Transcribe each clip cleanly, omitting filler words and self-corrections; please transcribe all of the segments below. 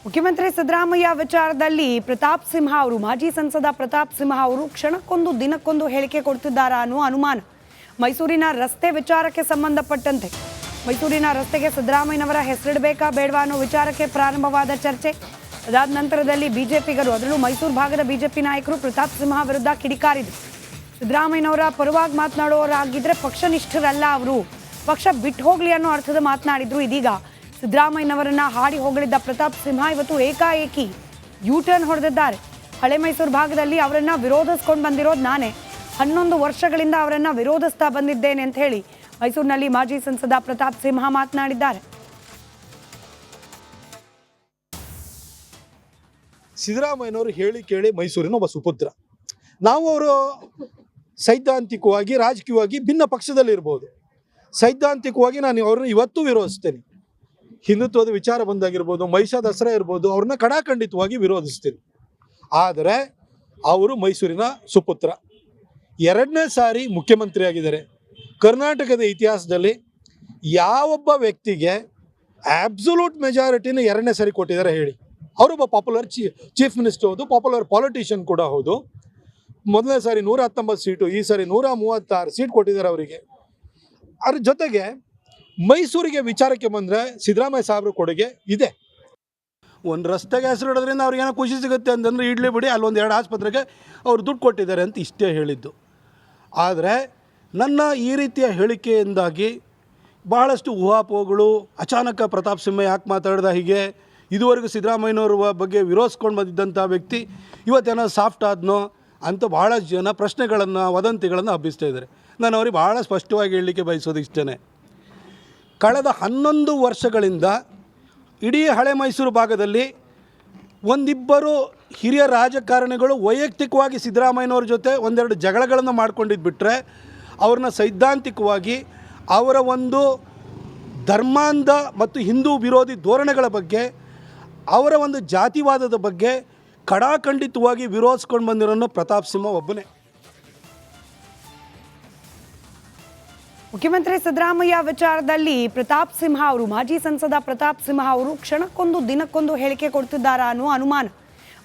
ಮುಖ್ಯಮಂತ್ರಿ ಸಿದ್ದರಾಮಯ್ಯ ವಿಚಾರದಲ್ಲಿ ಪ್ರತಾಪ್ ಸಿಂಹ ಅವರು ಮಾಜಿ ಸಂಸದ ಪ್ರತಾಪ್ ಸಿಂಹ ಅವರು ಕ್ಷಣಕ್ಕೊಂದು ದಿನಕ್ಕೊಂದು ಹೇಳಿಕೆ ಕೊಡ್ತಿದ್ದಾರಾ ಅನ್ನೋ ಅನುಮಾನ. ಮೈಸೂರಿನ ರಸ್ತೆ ವಿಚಾರಕ್ಕೆ ಸಂಬಂಧಪಟ್ಟಂತೆ ಮೈಸೂರಿನ ರಸ್ತೆಗೆ ಸಿದ್ದರಾಮಯ್ಯನವರ ಹೆಸರಿಡಬೇಕಾ ಬೇಡವಾ ಅನ್ನೋ ವಿಚಾರಕ್ಕೆ ಪ್ರಾರಂಭವಾದ ಚರ್ಚೆ. ಅದಾದ ನಂತರದಲ್ಲಿ ಬಿಜೆಪಿಗರು, ಅದರಲ್ಲೂ ಮೈಸೂರು ಭಾಗದ ಬಿಜೆಪಿ ನಾಯಕರು ಪ್ರತಾಪ್ ಸಿಂಹ ವಿರುದ್ಧ ಕಿಡಿಕಾರಿದರು. ಸಿದ್ದರಾಮಯ್ಯನವರ ಪರವಾಗಿ ಮಾತನಾಡೋರಾಗಿದ್ರೆ ಪಕ್ಷನಿಷ್ಠರಲ್ಲ, ಅವರು ಪಕ್ಷ ಬಿಟ್ಟು ಹೋಗ್ಲಿ ಅನ್ನೋ ಅರ್ಥದ ಮಾತನಾಡಿದ್ರು. ಇದೀಗ ಸಿದ್ದರಾಮಯ್ಯನವರನ್ನ ಹಾಡಿ ಹೊಗಳಿದ್ದ ಪ್ರತಾಪ್ ಸಿಂಹ ಇವತ್ತು ಏಕಾಏಕಿ ಯೂಟರ್ನ್ ಹೊಡೆದಿದ್ದಾರೆ. ಹಳೆ ಮೈಸೂರು ಭಾಗದಲ್ಲಿ ಅವರನ್ನ ವಿರೋಧಿಸ್ಕೊಂಡು ಬಂದಿರೋದು ನಾನೇ, 11 ವರ್ಷಗಳಿಂದ ಅವರನ್ನ ವಿರೋಧಿಸ್ತಾ ಬಂದಿದ್ದೇನೆ ಅಂತ ಹೇಳಿ ಮೈಸೂರಿನಲ್ಲಿ ಮಾಜಿ ಸಂಸದ ಪ್ರತಾಪ್ ಸಿಂಹ ಮಾತನಾಡಿದ್ದಾರೆ. ಸಿದ್ದರಾಮಯ್ಯನವರು ಹೇಳಿ ಕೇಳಿ ಮೈಸೂರಿನ ಒಬ್ಬ ಸುಪುತ್ರ. ನಾವು ಅವರು ಸೈದ್ಧಾಂತಿಕವಾಗಿ ರಾಜಕೀಯವಾಗಿ ಭಿನ್ನ ಪಕ್ಷದಲ್ಲಿರ್ಬೋದು. ಸೈದ್ಧಾಂತಿಕವಾಗಿ ನಾನು ಅವ್ರನ್ನ ಇವತ್ತು ವಿರೋಧಿಸ್ತೇನೆ. ಹಿಂದುತ್ವದ ವಿಚಾರ ಬಂದಾಗಿರ್ಬೋದು, ಮಹಿಷಾ ದಸರಾ ಇರ್ಬೋದು, ಅವ್ರನ್ನ ಕಡಾಖಂಡಿತವಾಗಿ ವಿರೋಧಿಸ್ತೀನಿ. ಆದರೆ ಅವರು ಮೈಸೂರಿನ ಸುಪುತ್ರ, 2ನೇ ಸಾರಿ ಮುಖ್ಯಮಂತ್ರಿ ಆಗಿದ್ದಾರೆ. ಕರ್ನಾಟಕದ ಇತಿಹಾಸದಲ್ಲಿ ಯಾವೊಬ್ಬ ವ್ಯಕ್ತಿಗೆ ಆಬ್ಸಲ್ಯೂಟ್ ಮೆಜಾರಿಟಿನ 2ನೇ ಸಾರಿ ಕೊಟ್ಟಿದ್ದಾರೆ ಹೇಳಿ? ಅವರೊಬ್ಬ ಪಾಪ್ಯುಲರ್ ಚೀಫ್ ಮಿನಿಸ್ಟರ್ ಹೌದು, ಪಾಪ್ಯುಲರ್ ಪಾಲಿಟಿಷಿಯನ್ ಕೂಡ ಹೌದು. ಮೊದಲನೇ ಸಾರಿ 119 ಸೀಟು, ಈ ಸಾರಿ 136 ಸೀಟ್ ಕೊಟ್ಟಿದ್ದಾರೆ ಅವರಿಗೆ. ಅದ್ರ ಜೊತೆಗೆ ಮೈಸೂರಿಗೆ ವಿಚಾರಕ್ಕೆ ಬಂದರೆ ಸಿದ್ದರಾಮಯ್ಯ ಸಾಹೇಬ್ರ ಕೊಡುಗೆ ಇದೆ. ಒಂದು ರಸ್ತೆಗೆ ಹೆಸರು ಇಡೋದ್ರಿಂದ ಅವ್ರಿಗೇನೋ ಖುಷಿ ಸಿಗುತ್ತೆ ಅಂತಂದರೆ ಇಡ್ಲಿ ಬಿಡಿ, ಅಲ್ಲೊಂದು 2 ಆಸ್ಪತ್ರೆಗೆ ಅವ್ರು ದುಡ್ಡು ಕೊಟ್ಟಿದ್ದಾರೆ ಅಂತ ಇಷ್ಟೇ ಹೇಳಿದ್ದು. ಆದರೆ ನನ್ನ ಈ ರೀತಿಯ ಹೇಳಿಕೆಯಿಂದಾಗಿ ಬಹಳಷ್ಟು ಊಹಾಪೋಹಗಳು, ಅಚಾನಕ ಪ್ರತಾಪ್ ಸಿಂಹ ಯಾಕೆ ಮಾತಾಡ್ದ ಹೀಗೆ, ಇದುವರೆಗೂ ಸಿದ್ದರಾಮಯ್ಯನವ್ರ ಬಗ್ಗೆ ವಿರೋಧಿಸ್ಕೊಂಡು ಬಂದಿದ್ದಂಥ ವ್ಯಕ್ತಿ ಇವತ್ತೇನೋ ಸಾಫ್ಟ್ ಆದ್ನೋ ಅಂತ ಭಾಳಷ್ಟು ಜನ ಪ್ರಶ್ನೆಗಳನ್ನು, ವದಂತಿಗಳನ್ನು ಹಬ್ಬಿಸ್ತಾ ಇದ್ದಾರೆ. ನಾನು ಅವ್ರಿಗೆ ಭಾಳ ಸ್ಪಷ್ಟವಾಗಿ ಹೇಳಲಿಕ್ಕೆ ಬಯಸೋದು ಇಷ್ಟೇ. ಕಳೆದ 11 ವರ್ಷಗಳಿಂದ ಇಡೀ ಹಳೆ ಮೈಸೂರು ಭಾಗದಲ್ಲಿ ಒಂದಿಬ್ಬರು ಹಿರಿಯ ರಾಜಕಾರಣಿಗಳು ವೈಯಕ್ತಿಕವಾಗಿ ಸಿದ್ದರಾಮಯ್ಯನವ್ರ ಜೊತೆ ಒಂದೆರಡು ಜಗಳಗಳನ್ನು ಮಾಡ್ಕೊಂಡಿದ್ದು ಬಿಟ್ಟರೆ, ಅವ್ರನ್ನ ಸೈದ್ಧಾಂತಿಕವಾಗಿ ಅವರ ಒಂದು ಧರ್ಮಾಂಧ ಮತ್ತು ಹಿಂದೂ ವಿರೋಧಿ ಧೋರಣೆಗಳ ಬಗ್ಗೆ, ಅವರ ಒಂದು ಜಾತಿವಾದದ ಬಗ್ಗೆ ಕಡಾಖಂಡಿತವಾಗಿ ವಿರೋಧಿಸ್ಕೊಂಡು ಬಂದಿರೋನು ಪ್ರತಾಪ್ ಸಿಂಹ ಒಬ್ಬನೇ. ಮುಖ್ಯಮಂತ್ರಿ ಸಿದ್ದರಾಮಯ್ಯ ವಿಚಾರದಲ್ಲಿ ಪ್ರತಾಪ್ ಸಿಂಹ ಅವರು ಮಾಜಿ ಸಂಸದ ಪ್ರತಾಪ್ ಸಿಂಹ ಅವರು ಕ್ಷಣಕ್ಕೊಂದು ದಿನಕ್ಕೊಂದು ಹೇಳಿಕೆ ಕೊಡ್ತಿದ್ದಾರಾ ಅನ್ನೋ ಅನುಮಾನ.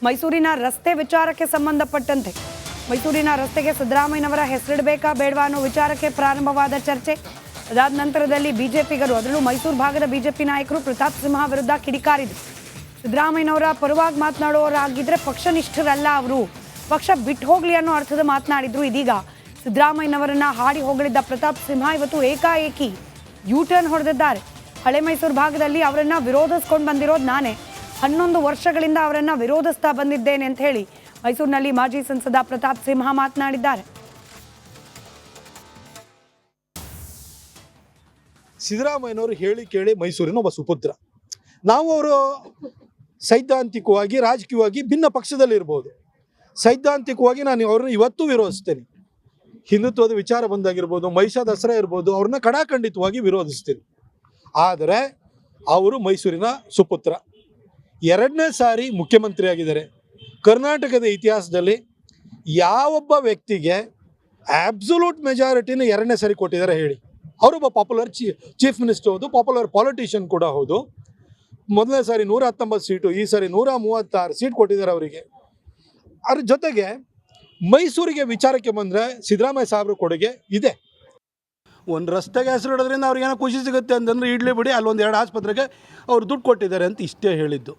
ಮೈಸೂರಿನ ರಸ್ತೆ ವಿಚಾರಕ್ಕೆ ಸಂಬಂಧಪಟ್ಟಂತೆ ಮೈಸೂರಿನ ರಸ್ತೆಗೆ ಸಿದ್ದರಾಮಯ್ಯನವರ ಹೆಸರಿಡಬೇಕಾ ಬೇಡವಾ ಅನ್ನೋ ವಿಚಾರಕ್ಕೆ ಪ್ರಾರಂಭವಾದ ಚರ್ಚೆ. ಅದಾದ ನಂತರದಲ್ಲಿ ಬಿಜೆಪಿಗರು, ಅದರಲ್ಲೂ ಮೈಸೂರು ಭಾಗದ ಬಿಜೆಪಿ ನಾಯಕರು ಪ್ರತಾಪ್ ಸಿಂಹ ವಿರುದ್ಧ ಕಿಡಿಕಾರಿದರು. ಸಿದ್ದರಾಮಯ್ಯನವರ ಪರವಾಗಿ ಮಾತನಾಡೋರಾಗಿದ್ರೆ ಪಕ್ಷನಿಷ್ಠರಲ್ಲ, ಅವರು ಪಕ್ಷ ಬಿಟ್ಟು ಹೋಗ್ಲಿ ಅನ್ನೋ ಅರ್ಥದ ಮಾತನಾಡಿದ್ರು. ಇದೀಗ ಸಿದ್ದರಾಮಯ್ಯನವರನ್ನ ಹಾಡಿ ಹೊಗಳಿದ್ದ ಪ್ರತಾಪ್ ಸಿಂಹ ಇವತ್ತು ಏಕಾಏಕಿ ಯೂಟರ್ನ್ ಹೊಡೆದಿದ್ದಾರೆ. ಹಳೆ ಮೈಸೂರು ಭಾಗದಲ್ಲಿ ಅವರನ್ನ ವಿರೋಧಿಸ್ಕೊಂಡು ಬಂದಿರೋದು ನಾನೇ, 11 ವರ್ಷಗಳಿಂದ ಅವರನ್ನ ವಿರೋಧಿಸ್ತಾ ಬಂದಿದ್ದೇನೆ ಅಂತ ಹೇಳಿ ಮೈಸೂರಿನಲ್ಲಿ ಮಾಜಿ ಸಂಸದ ಪ್ರತಾಪ್ ಸಿಂಹ ಮಾತನಾಡಿದ್ದಾರೆ. ಸಿದ್ದರಾಮಯ್ಯನವರು ಹೇಳಿ ಕೇಳಿ ಮೈಸೂರಿನ ಒಬ್ಬ ಸುಪುತ್ರ. ನಾವು ಅವರು ಸೈದ್ಧಾಂತಿಕವಾಗಿ ರಾಜಕೀಯವಾಗಿ ಭಿನ್ನ ಪಕ್ಷದಲ್ಲಿರ್ಬೋದು. ಸೈದ್ಧಾಂತಿಕವಾಗಿ ನಾನು ಅವ್ರನ್ನ ಇವತ್ತು ವಿರೋಧಿಸ್ತೇನೆ. ಹಿಂದುತ್ವದ ವಿಚಾರ ಬಂದಾಗಿರ್ಬೋದು, ಮಹಿಷಾ ದಸರಾ ಇರ್ಬೋದು, ಅವ್ರನ್ನ ಕಡಾಖಂಡಿತವಾಗಿ ವಿರೋಧಿಸ್ತೀನಿ. ಆದರೆ ಅವರು ಮೈಸೂರಿನ ಸುಪುತ್ರ, 2ನೇ ಸಾರಿ ಮುಖ್ಯಮಂತ್ರಿ ಆಗಿದ್ದಾರೆ. ಕರ್ನಾಟಕದ ಇತಿಹಾಸದಲ್ಲಿ ಯಾವೊಬ್ಬ ವ್ಯಕ್ತಿಗೆ ಆಬ್ಸಲ್ಯೂಟ್ ಮೆಜಾರಿಟಿನ 2ನೇ ಸಾರಿ ಕೊಟ್ಟಿದ್ದಾರೆ ಹೇಳಿ? ಅವರೊಬ್ಬ ಪಾಪ್ಯುಲರ್ ಚೀಫ್ ಮಿನಿಸ್ಟರ್ ಹೌದು, ಪಾಪ್ಯುಲರ್ ಪಾಲಿಟಿಷಿಯನ್ ಕೂಡ ಹೌದು. ಮೊದಲನೇ ಸಾರಿ 119 ಸೀಟು, ಈ ಸಾರಿ 136 ಸೀಟ್ ಕೊಟ್ಟಿದ್ದಾರೆ ಅವರಿಗೆ. ಅದ್ರ ಜೊತೆಗೆ ಮೈಸೂರಿಗೆ ವಿಚಾರಕ್ಕೆ ಬಂದರೆ ಸಿದ್ದರಾಮಯ್ಯ ಸಾಹೇಬ್ರ ಕೊಡುಗೆ ಇದೆ. ಒಂದು ರಸ್ತೆಗೆ ಹೆಸರು ಇಡೋದ್ರಿಂದ ಅವ್ರಿಗೇನೋ ಖುಷಿ ಸಿಗುತ್ತೆ ಅಂತಂದರೆ ಇಡ್ಲಿ ಬಿಡಿ, ಅಲ್ಲೊಂದು 2 ಆಸ್ಪತ್ರೆಗೆ ಅವ್ರು ದುಡ್ಡು ಕೊಟ್ಟಿದ್ದಾರೆ ಅಂತ ಇಷ್ಟೇ ಹೇಳಿದ್ದು.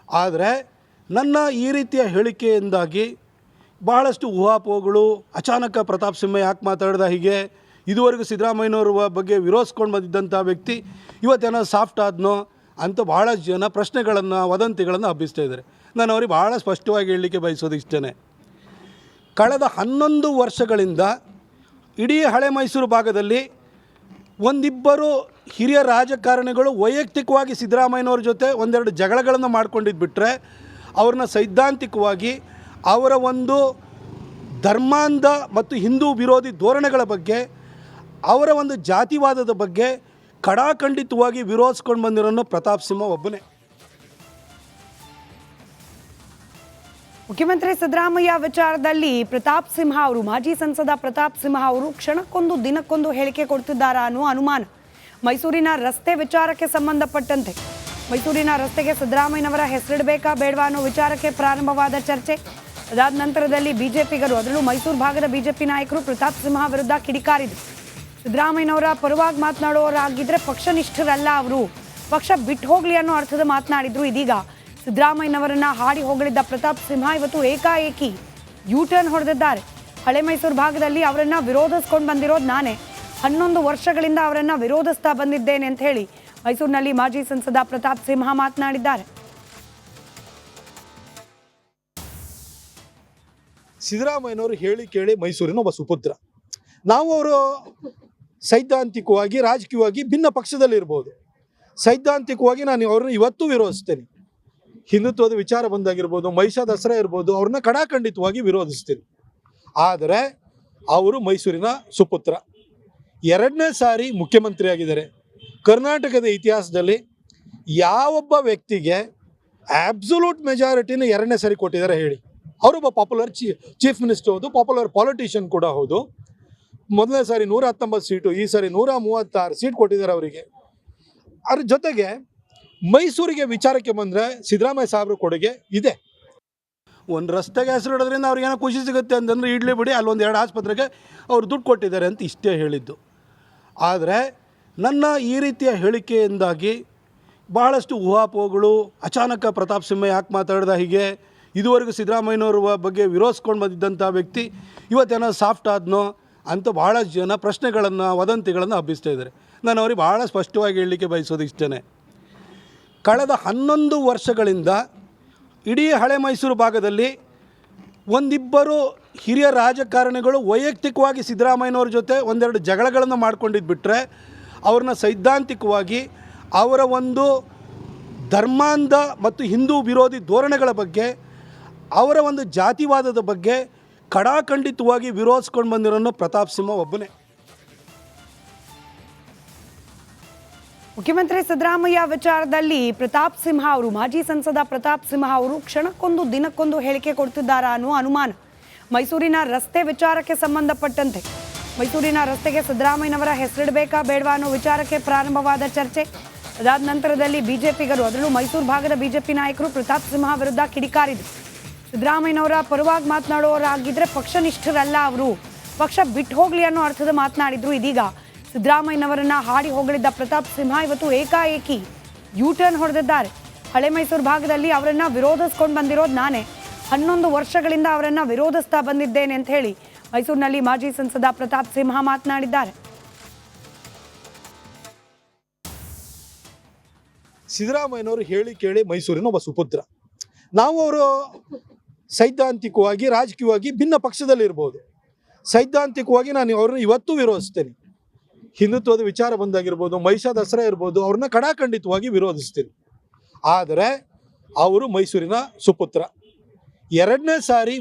ಆದರೆ ನನ್ನ ಈ ರೀತಿಯ ಹೇಳಿಕೆಯಿಂದಾಗಿ ಬಹಳಷ್ಟು ಊಹಾಪೋಹಗಳು, ಅಚಾನಕ ಪ್ರತಾಪ್ ಸಿಂಹ ಯಾಕೆ ಮಾತಾಡ್ದ ಹೀಗೆ, ಇದುವರೆಗೂ ಸಿದ್ದರಾಮಯ್ಯನವ್ರ ಬಗ್ಗೆ ವಿರೋಧಿಸ್ಕೊಂಡು ಬಂದಿದ್ದಂಥ ವ್ಯಕ್ತಿ ಇವತ್ತೇನೋ ಸಾಫ್ಟ್ ಆದ್ನೋ ಅಂತ ಭಾಳಷ್ಟು ಜನ ಪ್ರಶ್ನೆಗಳನ್ನು, ವದಂತಿಗಳನ್ನು ಹಬ್ಬಿಸ್ತಾ ಇದ್ದಾರೆ. ನಾನು ಅವ್ರಿಗೆ ಭಾಳ ಸ್ಪಷ್ಟವಾಗಿ ಹೇಳಲಿಕ್ಕೆ ಬಯಸೋದು ಇಷ್ಟೇ. ಕಳೆದ 11 ವರ್ಷಗಳಿಂದ ಇಡೀ ಹಳೆ ಮೈಸೂರು ಭಾಗದಲ್ಲಿ ಒಂದಿಬ್ಬರು ಹಿರಿಯ ರಾಜಕಾರಣಿಗಳು ವೈಯಕ್ತಿಕವಾಗಿ ಸಿದ್ದರಾಮಯ್ಯನವ್ರ ಜೊತೆ ಒಂದೆರಡು ಜಗಳಗಳನ್ನು ಮಾಡ್ಕೊಂಡಿದ್ದು ಬಿಟ್ಟರೆ, ಅವ್ರನ್ನ ಸೈದ್ಧಾಂತಿಕವಾಗಿ ಅವರ ಒಂದು ಧರ್ಮಾಂಧ ಮತ್ತು ಹಿಂದೂ ವಿರೋಧಿ ಧೋರಣೆಗಳ ಬಗ್ಗೆ, ಅವರ ಒಂದು ಜಾತಿವಾದದ ಬಗ್ಗೆ ಕಡಾಖಂಡಿತವಾಗಿ ವಿರೋಧಿಸ್ಕೊಂಡು ಬಂದಿರೋನು ಪ್ರತಾಪ್ ಸಿಂಹ ಒಬ್ಬನೇ. ಮುಖ್ಯಮಂತ್ರಿ ಸಿದ್ದರಾಮಯ್ಯ ವಿಚಾರದಲ್ಲಿ ಪ್ರತಾಪ್ ಸಿಂಹ ಅವರು ಮಾಜಿ ಸಂಸದ ಪ್ರತಾಪ್ ಸಿಂಹ ಅವರು ಕ್ಷಣಕ್ಕೊಂದು ದಿನಕ್ಕೊಂದು ಹೇಳಿಕೆ ಕೊಡ್ತಿದ್ದಾರಾ ಅನ್ನೋ ಅನುಮಾನ. ಮೈಸೂರಿನ ರಸ್ತೆ ವಿಚಾರಕ್ಕೆ ಸಂಬಂಧಪಟ್ಟಂತೆ ಮೈಸೂರಿನ ರಸ್ತೆಗೆ ಸಿದ್ದರಾಮಯ್ಯನವರ ಹೆಸರಿಡಬೇಕಾ ಬೇಡವಾ ಅನ್ನೋ ವಿಚಾರಕ್ಕೆ ಪ್ರಾರಂಭವಾದ ಚರ್ಚೆ. ಅದಾದ ನಂತರದಲ್ಲಿ ಬಿಜೆಪಿಗರು, ಅದರಲ್ಲೂ ಮೈಸೂರು ಭಾಗದ ಬಿಜೆಪಿ ನಾಯಕರು ಪ್ರತಾಪ್ ಸಿಂಹ ವಿರುದ್ಧ ಕಿಡಿಕಾರಿದರು. ಸಿದ್ದರಾಮಯ್ಯನವರ ಪರವಾಗಿ ಮಾತನಾಡೋರಾಗಿದ್ರೆ ಪಕ್ಷನಿಷ್ಠರಲ್ಲ ಅವರು, ಪಕ್ಷ ಬಿಟ್ಟು ಹೋಗ್ಲಿ ಅನ್ನೋ ಅರ್ಥದ ಮಾತನಾಡಿದ್ರು. ಇದೀಗ ಸಿದ್ದರಾಮಯ್ಯನವರನ್ನ ಹಾಡಿ ಹೊಗಳಿದ್ದ ಪ್ರತಾಪ್ ಸಿಂಹ ಇವತ್ತು ಏಕಾಏಕಿ ಯೂ-ಟರ್ನ್ ಹೊಡೆದಿದ್ದಾರೆ. ಹಳೆ ಮೈಸೂರು ಭಾಗದಲ್ಲಿ ಅವರನ್ನ ವಿರೋಧಿಸ್ಕೊಂಡು ಬಂದಿರೋದು ನಾನೇ, 11 ವರ್ಷಗಳಿಂದ ಅವರನ್ನ ವಿರೋಧಿಸ್ತಾ ಬಂದಿದ್ದೇನೆ ಅಂತ ಹೇಳಿ ಮೈಸೂರಿನಲ್ಲಿ ಮಾಜಿ ಸಂಸದ ಪ್ರತಾಪ್ ಸಿಂಹ ಮಾತನಾಡಿದ್ದಾರೆ. ಸಿದ್ದರಾಮಯ್ಯನವರು ಹೇಳಿ ಕೇಳಿ ಮೈಸೂರಿನ ಒಬ್ಬ ಸುಪುತ್ರ. ನಾವು ಅವರು ಸೈದ್ಧಾಂತಿಕವಾಗಿ ರಾಜಕೀಯವಾಗಿ ಭಿನ್ನ ಪಕ್ಷದಲ್ಲಿರ್ಬೋದು, ಸೈದ್ಧಾಂತಿಕವಾಗಿ ನಾನು ಅವ್ರನ್ನ ಇವತ್ತು ವಿರೋಧಿಸ್ತೇನೆ. ಹಿಂದುತ್ವದ ವಿಚಾರ ಬಂದಾಗಿರ್ಬೋದು, ಮಹಿಷಾ ದಸರಾ ಇರ್ಬೋದು, ಅವ್ರನ್ನ ಕಡಾಖಂಡಿತವಾಗಿ ವಿರೋಧಿಸ್ತೀನಿ. ಆದರೆ ಅವರು ಮೈಸೂರಿನ ಸುಪುತ್ರ, 2ನೇ ಸಾರಿ ಮುಖ್ಯಮಂತ್ರಿ ಆಗಿದ್ದಾರೆ. ಕರ್ನಾಟಕದ ಇತಿಹಾಸದಲ್ಲಿ ಯಾವೊಬ್ಬ ವ್ಯಕ್ತಿಗೆ ಆಬ್ಸಲ್ಯೂಟ್ ಮೆಜಾರಿಟಿನ 2ನೇ ಸಾರಿ ಕೊಟ್ಟಿದ್ದಾರೆ ಹೇಳಿ? ಅವರೊಬ್ಬ ಪಾಪ್ಯುಲರ್ ಚೀಫ್ ಮಿನಿಸ್ಟರ್ ಹೌದು, ಪಾಪ್ಯುಲರ್ ಪಾಲಿಟಿಷಿಯನ್ ಕೂಡ ಹೌದು. ಮೊದಲನೇ ಸಾರಿ 119 ಸೀಟು, ಈ ಸಾರಿ 136 ಸೀಟ್ ಕೊಟ್ಟಿದ್ದಾರೆ ಅವರಿಗೆ. ಅದ್ರ ಜೊತೆಗೆ ಮೈಸೂರಿಗೆ ವಿಚಾರಕ್ಕೆ ಬಂದರೆ ಸಿದ್ದರಾಮಯ್ಯ ಸಾಹೇಬ್ರ ಕೊಡುಗೆ ಇದೆ. ಒಂದು ರಸ್ತೆಗೆ ಹೆಸರಿಡೋದ್ರಿಂದ ಅವ್ರಿಗೇನೋ ಖುಷಿ ಸಿಗುತ್ತೆ ಅಂತಂದರೆ ಇಡ್ಲಿ ಬಿಡಿ, ಅಲ್ಲೊಂದು 2 ಆಸ್ಪತ್ರೆಗೆ ಅವ್ರು ದುಡ್ಡು ಕೊಟ್ಟಿದ್ದಾರೆ ಅಂತ ಇಷ್ಟೇ ಹೇಳಿದ್ದು. ಆದರೆ ನನ್ನ ಈ ರೀತಿಯ ಹೇಳಿಕೆಯಿಂದಾಗಿ ಬಹಳಷ್ಟು ಊಹಾಪೋಹಗಳು, ಅಚಾನಕ ಪ್ರತಾಪ್ ಸಿಂಹ ಯಾಕೆ ಮಾತಾಡ್ದ ಹೀಗೆ, ಇದುವರೆಗೂ ಸಿದ್ದರಾಮಯ್ಯನವ್ರ ಬಗ್ಗೆ ವಿರೋಧಿಸ್ಕೊಂಡು ಬಂದಿದ್ದಂಥ ವ್ಯಕ್ತಿ ಇವತ್ತೇನೋ ಸಾಫ್ಟ್ ಆದ್ನೋ ಅಂತ ಭಾಳಷ್ಟು ಜನ ಪ್ರಶ್ನೆಗಳನ್ನು, ವದಂತಿಗಳನ್ನು ಹಬ್ಬಿಸ್ತಾ ಇದ್ದಾರೆ. ನಾನು ಅವ್ರಿಗೆ ಭಾಳ ಸ್ಪಷ್ಟವಾಗಿ ಹೇಳಲಿಕ್ಕೆ ಬಯಸೋದು ಇಷ್ಟೇ, ಕಳೆದ 11 ವರ್ಷಗಳಿಂದ ಇಡೀ ಹಳೆ ಮೈಸೂರು ಭಾಗದಲ್ಲಿ ಒಂದಿಬ್ಬರು ಹಿರಿಯ ರಾಜಕಾರಣಿಗಳು ವೈಯಕ್ತಿಕವಾಗಿ ಸಿದ್ದರಾಮಯ್ಯನವ್ರ ಜೊತೆ ಒಂದೆರಡು ಜಗಳಗಳನ್ನು ಮಾಡ್ಕೊಂಡಿದ್ದು ಬಿಟ್ಟರೆ, ಅವ್ರನ್ನ ಸೈದ್ಧಾಂತಿಕವಾಗಿ ಅವರ ಒಂದು ಧರ್ಮಾಂಧ ಮತ್ತು ಹಿಂದೂ ವಿರೋಧಿ ಧೋರಣೆಗಳ ಬಗ್ಗೆ, ಅವರ ಒಂದು ಜಾತಿವಾದದ ಬಗ್ಗೆ ಕಡಾಖಂಡಿತವಾಗಿ ವಿರೋಧಿಸ್ಕೊಂಡು ಬಂದಿರೋನು ಪ್ರತಾಪ್ ಸಿಂಹ ಒಬ್ಬನೇ. ಮುಖ್ಯಮಂತ್ರಿ ಸಿದ್ದರಾಮಯ್ಯ ವಿಚಾರದಲ್ಲಿ ಪ್ರತಾಪ್ ಸಿಂಹ ಅವರು, ಮಾಜಿ ಸಂಸದ ಪ್ರತಾಪ್ ಸಿಂಹ ಅವರು ಕ್ಷಣಕ್ಕೊಂದು ದಿನಕ್ಕೊಂದು ಹೇಳಿಕೆ ಕೊಡ್ತಿದ್ದಾರಾ ಅನ್ನೋ ಅನುಮಾನ. ಮೈಸೂರಿನ ರಸ್ತೆ ವಿಚಾರಕ್ಕೆ ಸಂಬಂಧಪಟ್ಟಂತೆ ಮೈಸೂರಿನ ರಸ್ತೆಗೆ ಸಿದ್ದರಾಮಯ್ಯನವರ ಹೆಸರಿಡಬೇಕಾ ಬೇಡವಾ ಅನ್ನೋ ವಿಚಾರಕ್ಕೆ ಪ್ರಾರಂಭವಾದ ಚರ್ಚೆ. ಅದಾದ ನಂತರದಲ್ಲಿ ಬಿಜೆಪಿಗರು, ಅದರಲ್ಲೂ ಮೈಸೂರು ಭಾಗದ ಬಿಜೆಪಿ ನಾಯಕರು ಪ್ರತಾಪ್ ಸಿಂಹ ವಿರುದ್ಧ ಕಿಡಿಕಾರಿದರು. ಸಿದ್ದರಾಮಯ್ಯನವರ ಪರವಾಗಿ ಮಾತನಾಡೋರಾಗಿದ್ರೆ ಪಕ್ಷನಿಷ್ಠರಲ್ಲ ಅವರು, ಪಕ್ಷ ಬಿಟ್ಟು ಹೋಗ್ಲಿ ಅನ್ನೋ ಅರ್ಥದ ಮಾತನಾಡಿದ್ರು. ಇದೀಗ ಸಿದ್ದರಾಮಯ್ಯನವರನ್ನ ಹಾಡಿ ಹೊಗಳಿದ್ದ ಪ್ರತಾಪ್ ಸಿಂಹ ಇವತ್ತು ಏಕಾಏಕಿ ಯೂ-ಟರ್ನ್ ಹೊಡೆದಿದ್ದಾರೆ. ಹಳೆ ಮೈಸೂರು ಭಾಗದಲ್ಲಿ ಅವರನ್ನ ವಿರೋಧಿಸ್ಕೊಂಡು ಬಂದಿರೋದು ನಾನೇ, 11 ವರ್ಷಗಳಿಂದ ಅವರನ್ನ ವಿರೋಧಿಸ್ತಾ ಬಂದಿದ್ದೇನೆ ಅಂತ ಹೇಳಿ ಮೈಸೂರಿನಲ್ಲಿ ಮಾಜಿ ಸಂಸದ ಪ್ರತಾಪ್ ಸಿಂಹ ಮಾತನಾಡಿದ್ದಾರೆ. ಸಿದ್ದರಾಮಯ್ಯನವರು ಹೇಳಿ ಕೇಳಿ ಮೈಸೂರಿನ ಒಬ್ಬ ಸುಪುತ್ರ. ನಾವು ಅವರು ಸೈದ್ಧಾಂತಿಕವಾಗಿ ರಾಜಕೀಯವಾಗಿ ಭಿನ್ನ ಪಕ್ಷದಲ್ಲಿರ್ಬೋದು, ಸೈದ್ಧಾಂತಿಕವಾಗಿ ನಾನು ಅವ್ರನ್ನ ಇವತ್ತು ವಿರೋಧಿಸ್ತೇನೆ. ಹಿಂದುತ್ವದ ವಿಚಾರ ಬಂದಾಗಿರ್ಬೋದು, ಮಹಿಷಾ ದಸರಾ ಇರ್ಬೋದು, ಅವ್ರನ್ನ ಕಡಾಖಂಡಿತವಾಗಿ ವಿರೋಧಿಸ್ತೀನಿ. ಆದರೆ ಅವರು ಮೈಸೂರಿನ ಸುಪುತ್ರ, 2ನೇ ಸಾರಿ